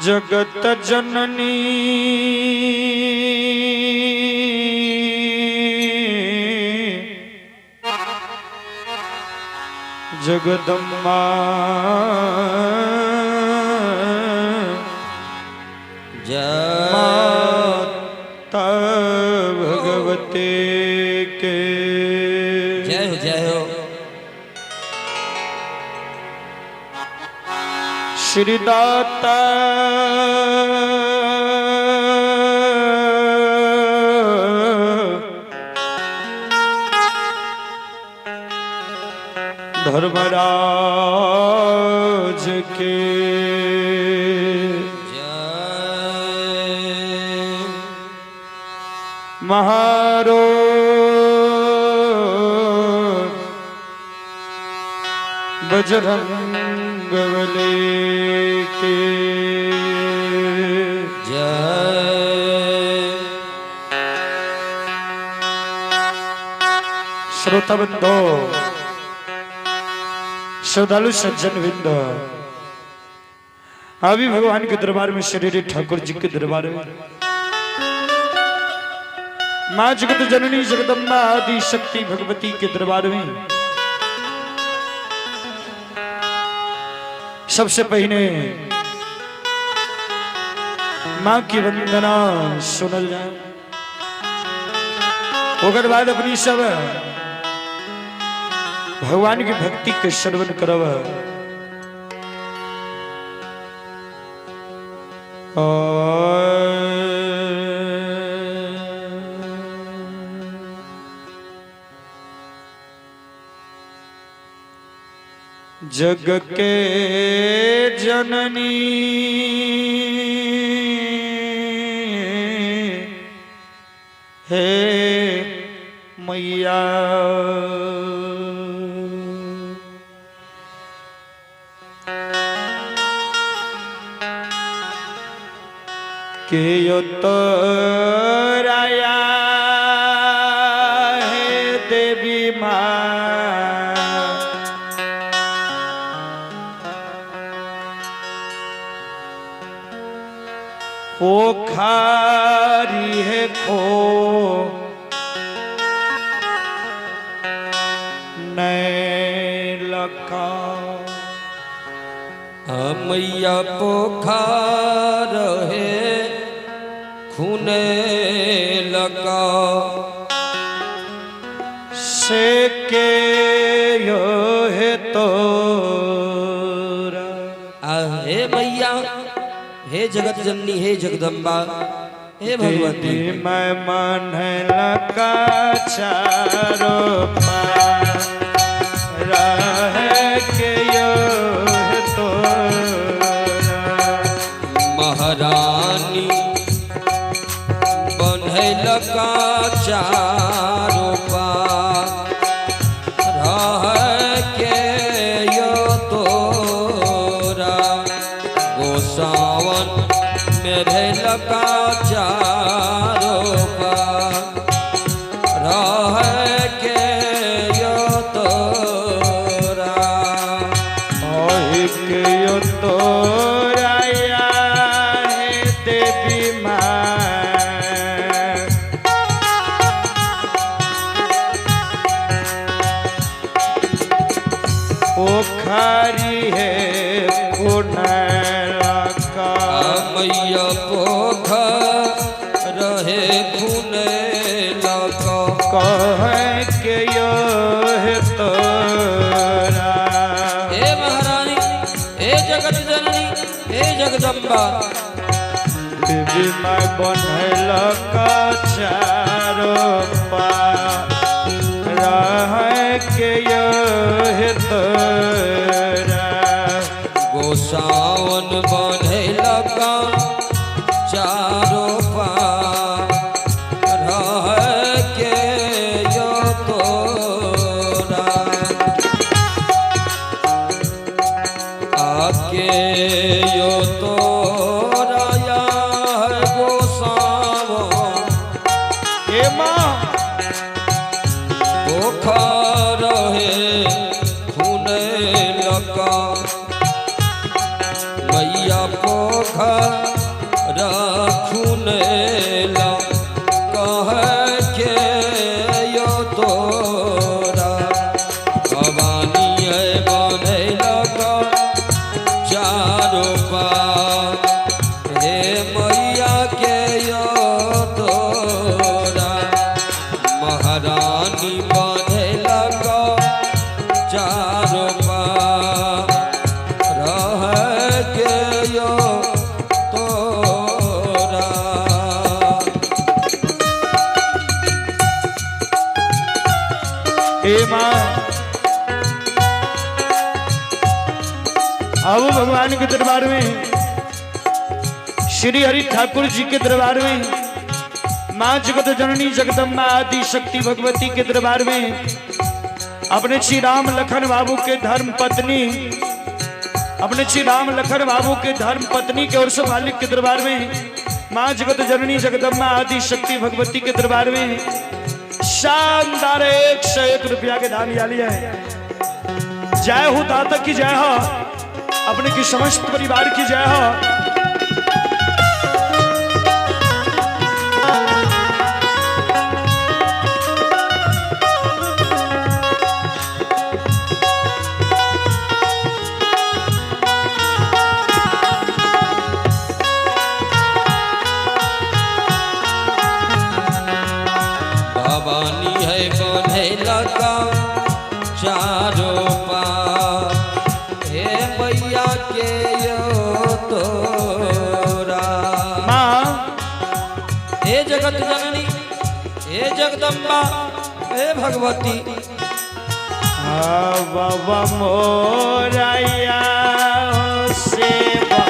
जगत जननी जगदम्बा माता भगवते के जय हो जय हो। श्री दाता धर्मराज के महारो बजरंग बली के जय। श्रोता बंधो श्रद्धालु सज्जन वृंद अभी भगवान के दरबार में शरीर ठाकुर जी के दरबार में मां जगत जननी जगदम्बा आदि शक्ति भगवती के दरबार में सबसे पहले मां की वंदना सुनल जाए। ओकर बाद अपनी सब भगवान की भक्ति के श्रवण करव। जग के जननी हे मैया के तो राया है देवी माँ पोखारी है खो लका मैया पोखार है खूने लगा से के यो है तो हे मैया हे जगत जननी हे जगदम्बा हे भगवती मैं मन लगा चारो पार के यो है तो महारानी बन्हे लगा चारो पार के यो तोरा गोसावन मेरे लगा चारो पार के यो तोरा के यो तोरा है देवी माँ पोखरी है लका मैया पोखर रहे खूने लगा कह के यो है तोरा हे महारानी हे जगत जननी हे जगदम्बा देवी माँ बनल का चारो पार के यो है तोरा गोसावन बन्हे लगा चारो पार के यो तोरा आके यो तोरा रखुनेला कह के यो तोरा भवानी है बनेला का चारो पार हे मैया के यो तोरा महारानी बनेला का चारो पार रह के यो तोरा। हे माँ आओ भगवान के दरबार में, श्री हरि ठाकुर जी के दरबार में, माँ जगत जननी जगदम्बा आदि शक्ति भगवती के दरबार में, अपने श्री राम लखन बाबू के धर्म पत्नी, अपने श्री राम लखन बाबू के धर्म पत्नी के और सब मालिक के दरबार में, माँ जगत जननी जगदम्बा आदि शक्ति भगवती के दरबार में शानदार 101 रुपया के दान लिया है। जय हो दाता की जय हो, अपने की समस्त परिवार की जय हो। भवानी है बनेला का चारो पार हे मैया के यो तोरा। माँ हे जगत जननी हे जगदम्बा हे भगवती बाबा मोराया सेवा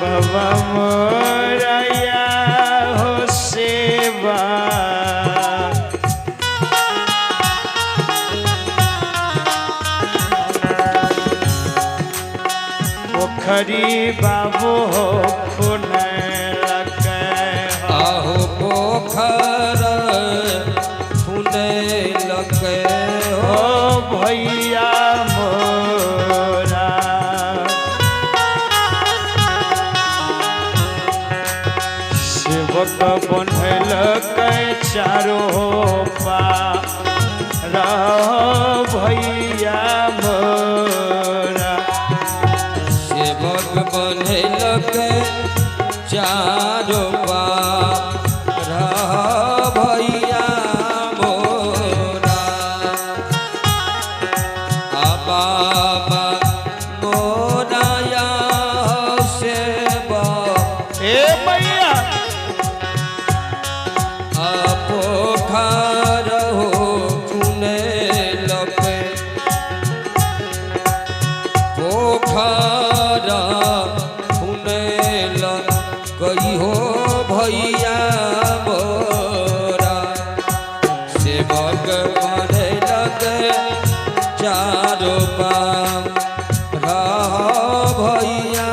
बाबा मोराया हो सेवा पोखरी बाबू हो पुनः लगे आहो पोखर फुने लगे हो भैया मोरा सेवक बनल के चारो पा भैया मोरा सेवक बनेल के चारो पार भैया मोरा आ बाबा मोराया सेवक ए मैया आ पोखर हो फुने लगे पोखर फुनेल कही हो भैया मोरा सेवक बने लगे चारो पार भैया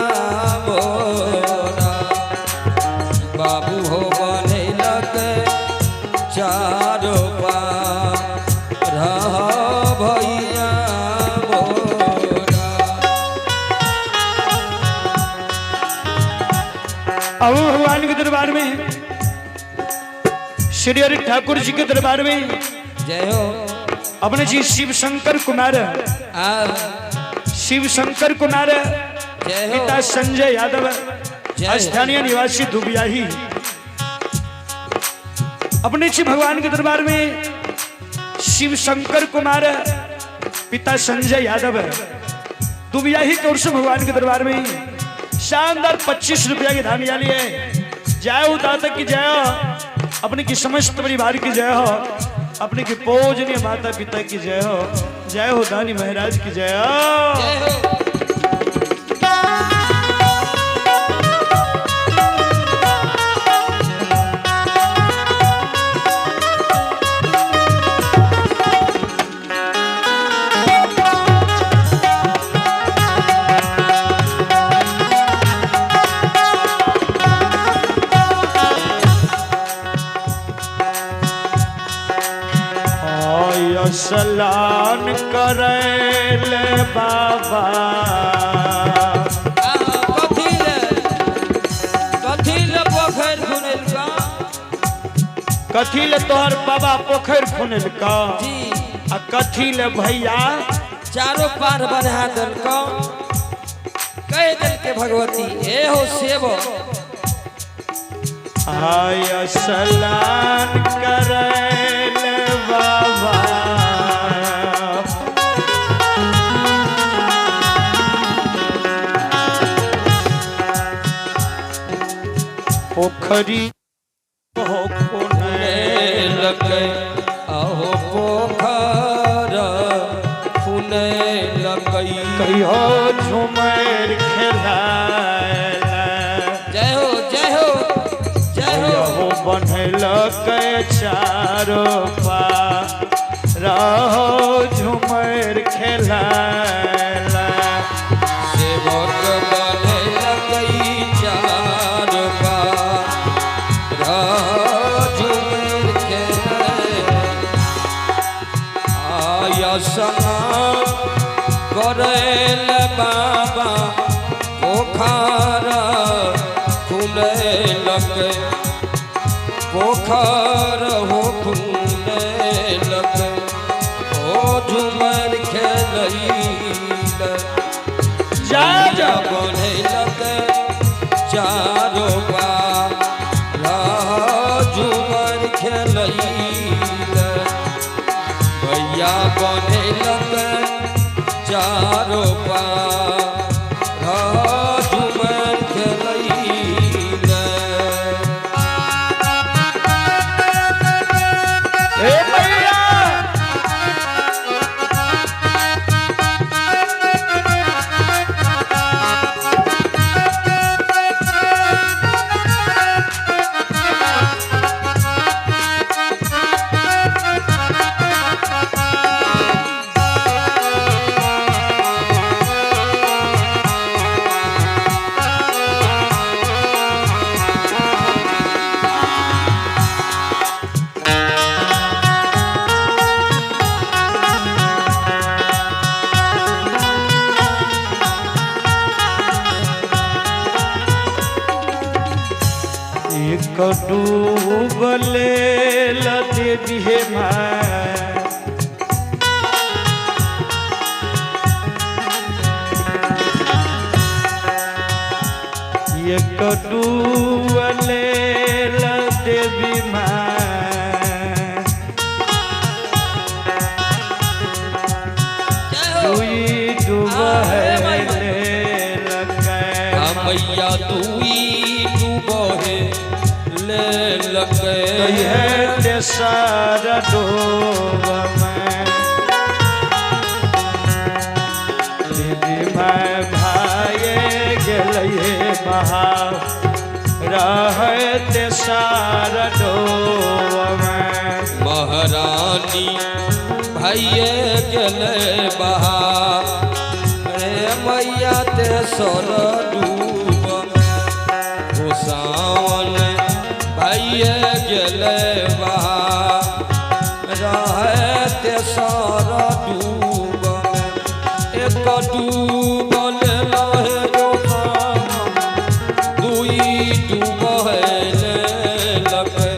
मोरा बाबू हो बने लगे चारो पार भैया मोरा। अब भगवान के दरबार में, श्री हरि ठाकुर जी के दरबार में जय हो अपने जी शिव शंकर कुमार, शिव शंकर कुमार जय हो पिता संजय यादव जय हो। स्थानीय निवासी दुबियाही, अपने जी भगवान के दरबार में शिव शंकर कुमार पिता संजय यादव दुबियाही के ओर से भगवान के दरबार में शानदार 25 रुपया की धामियाली है। जय हो दाता की जय हो, अपने की समस्त परिवार की जय हो, अपने की पूजनीय माता पिता की जय हो, जय हो दानी महाराज की जय हो। जय हो स्नान करैल बाबा कथी ले तोहर बाबा पोखर खुनल का आ कथी ले भैया चारों पार बना दल को कह दल के भगवती ए हो सेवो आय स्नान करैल बाबा पोखरी हो अहो पोखर खुने लगई कहियो झुमर खेलायल जय हो जय हो जय हो बनल के चारो पार झुमर खेलायल सेवक बने लगई चार पार झुमर खेलायल स्नान करैल बाबा पोखर खुने लगे पोखर हो खुने लगे ओ झूमर खेलई जा बने लगे चारो पार झूमर खेलई भैया बने लगे चारो पार झूमर खेलई हे भैया एक डूबले लदे दिहे माँ एक डूबले लदे माँ दुई डूबले मैया दुई डूबहे ले लगे है तेसारा डोब में दीदी मैं भाए गए बहा रहे तेसारा डोब में महारानी भाइये गले बहा रे मैया ते सोर डूब सावन भाइये गले बहा रहे ते सोर डूब एक डूबल रहे दुई डूबल लगे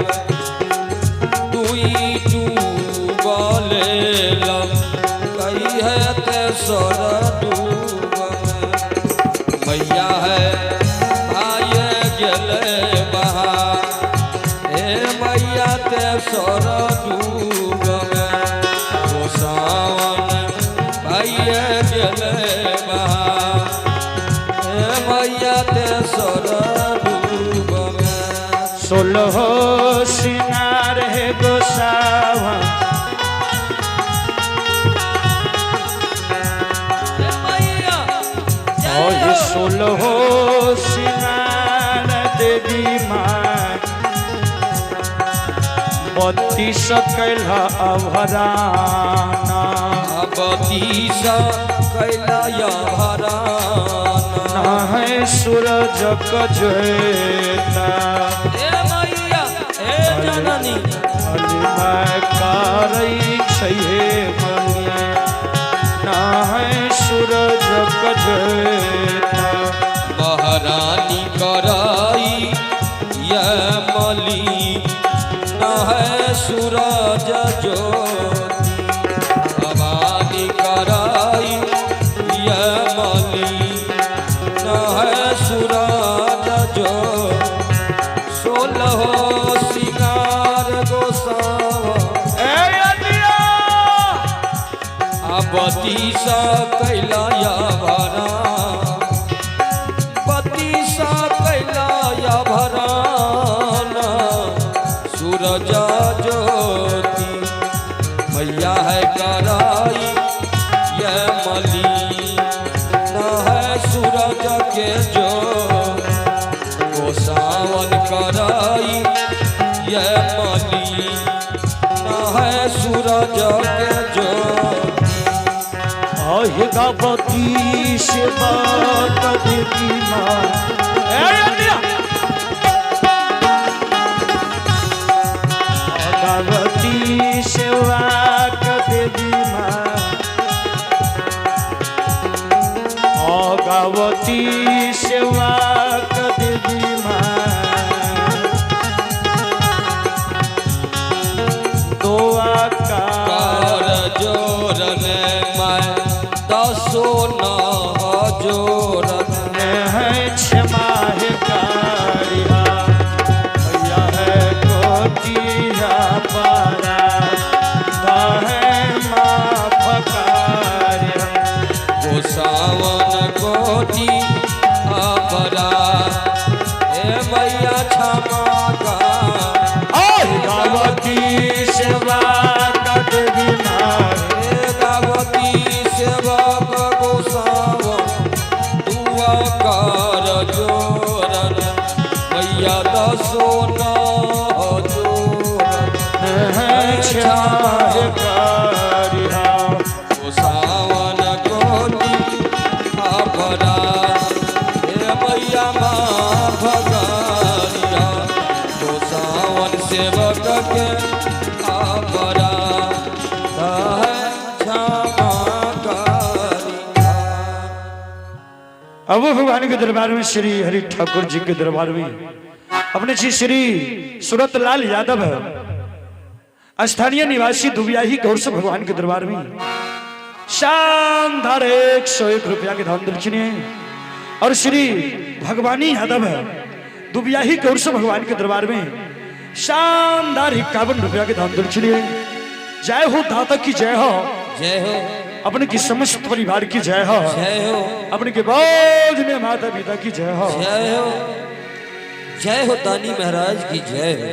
दुई डूबल कही है ते सोर डूब मैया है भाइये गले बहा हे मैया ते सोर डूब सावन भाइये गले बहा हे मैया ते सोर डूब सोलह सिंगार है गोसावा और सोलह सिंगार देवी माँ 32 कैला अभराना 32 कैला अभराना ना है सूरज कजेता ए मैया ए जननी अली मैं कारई छै ज्योति भवानी कराई ये मली न है सूरज जो 16 सिंगार गोसावा बतीसा कैलाया भरा बतीसा कैलाया भराना सूरज ज्योति मैया है कराई ये मली न है सूरज के जो गोसावन कराई ये मली न है सूरज के जो गवती शिवा कदेवी माँ गवती शिवा कदेवी माँ गवती शिवा कदेवी माँ दो आकार जोरन मैं सोना जोरन है क्षमा है कारिया भैया है कोटिया पारा है माँ फकारिया गोसावन कोटि अपरा हे मैया क्षमा का गावती सेवा कदेवी मारे गावती सेवा कर जोरन मैया सोना जोरन सावन कोटि अपरा हे मैया माँ भगारिया तो सावन सेवक के अपरा अब वो भगवान के दरबार में श्री हरि ठाकुर जी के दरबार में अपने श्री सूरतलाल यादव स्थानीय निवासी दुबियाही गौर से भगवान के दरबार में शानदार 101 रुपया के दान दक्षिणे और श्री भगवानी यादव दुबियाही गौर से भगवान के दरबार में शानदार 51 रुपया के दान दक्षिणे। जय हो दाता की जय हो, जय हो अपने की समस्त परिवार की जय हो, जय हो अपने के बोझ में माता पिता की जय हो, जय हो, जय हो दानी महाराज की जय हो।